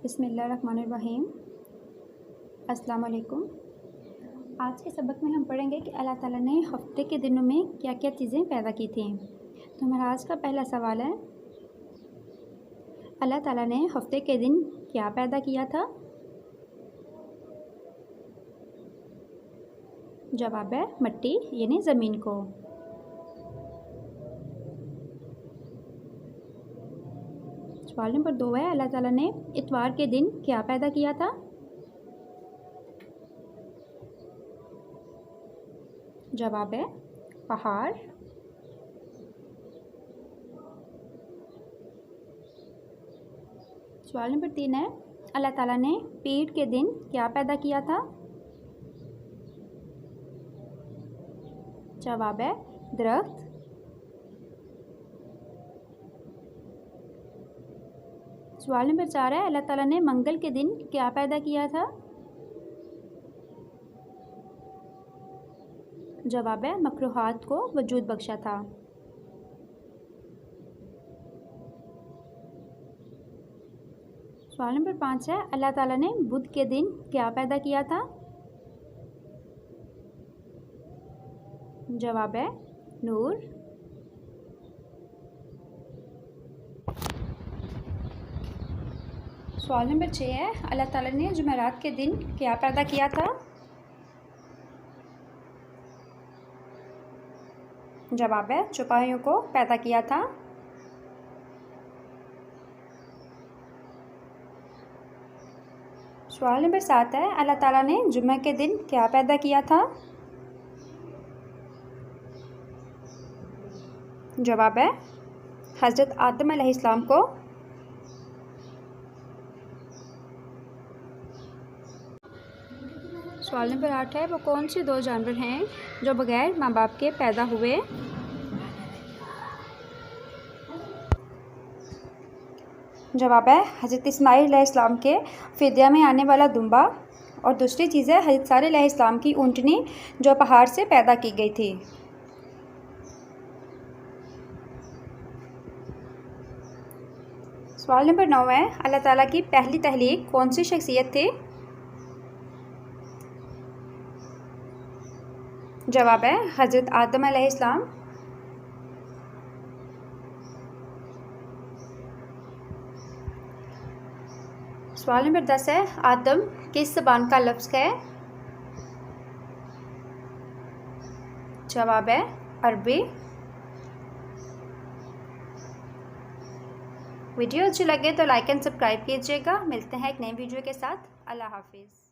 बिस्मिल्लाहिर्रहमानिर्रहीम। अस्सलाम वालेकुम। आज के सबक में हम पढ़ेंगे कि अल्लाह ताला ने हफ्ते के दिनों में क्या क्या चीज़ें पैदा की थी। तो हमारा आज का पहला सवाल है, अल्लाह ताला ने हफ्ते के दिन क्या पैदा किया था? जवाब है मिट्टी यानी ज़मीन को। सवाल नंबर 2 है, अल्लाह ताला ने इतवार के दिन क्या पैदा किया था? जवाब है पहाड़। सवाल नंबर 3 है, अल्लाह ताला ने पीर के दिन क्या पैदा किया था? जवाब है दरख्त। सवाल नंबर 4 है, अल्लाह ताला ने मंगल के दिन क्या पैदा किया था? जवाब है मकरूहात को वजूद बख्शा था। सवाल नंबर 5 है, अल्लाह ताला ने बुध के दिन क्या पैदा किया था? जवाब है नूर। सवाल नंबर 6 है, अल्लाह ताला ने जुमेरात के दिन क्या पैदा किया था? जवाब है चौपाइयों को पैदा किया था। सवाल नंबर 7 है, अल्लाह ताला ने जुम्मे के दिन क्या पैदा किया था? जवाब है हज़रत आदम अलैहिस्सलाम को। सवाल नंबर 8 है, वो कौन से 2 जानवर हैं जो बगैर माँ बाप के पैदा हुए? जवाब है हज़रत इस्माइल अलैहिस्सलाम के फ़िदिया में आने वाला दुम्बा, और दूसरी चीज़ है हज़रत सालेह अलैहिस्सलाम की ऊँटनी जो पहाड़ से पैदा की गई थी। सवाल नंबर 9 है, अल्लाह ताला की पहली तहलीक कौन सी शख्सियत थी? जवाब है हज़रत आदम अलैहिस्सलाम। सवाल नंबर 10 है, आदम किस ज़बान का लफ्ज़ है? जवाब है अरबी। वीडियो अच्छी लगे तो लाइक एंड सब्सक्राइब कीजिएगा। मिलते हैं एक नई वीडियो के साथ। अल्लाह हाफिज़।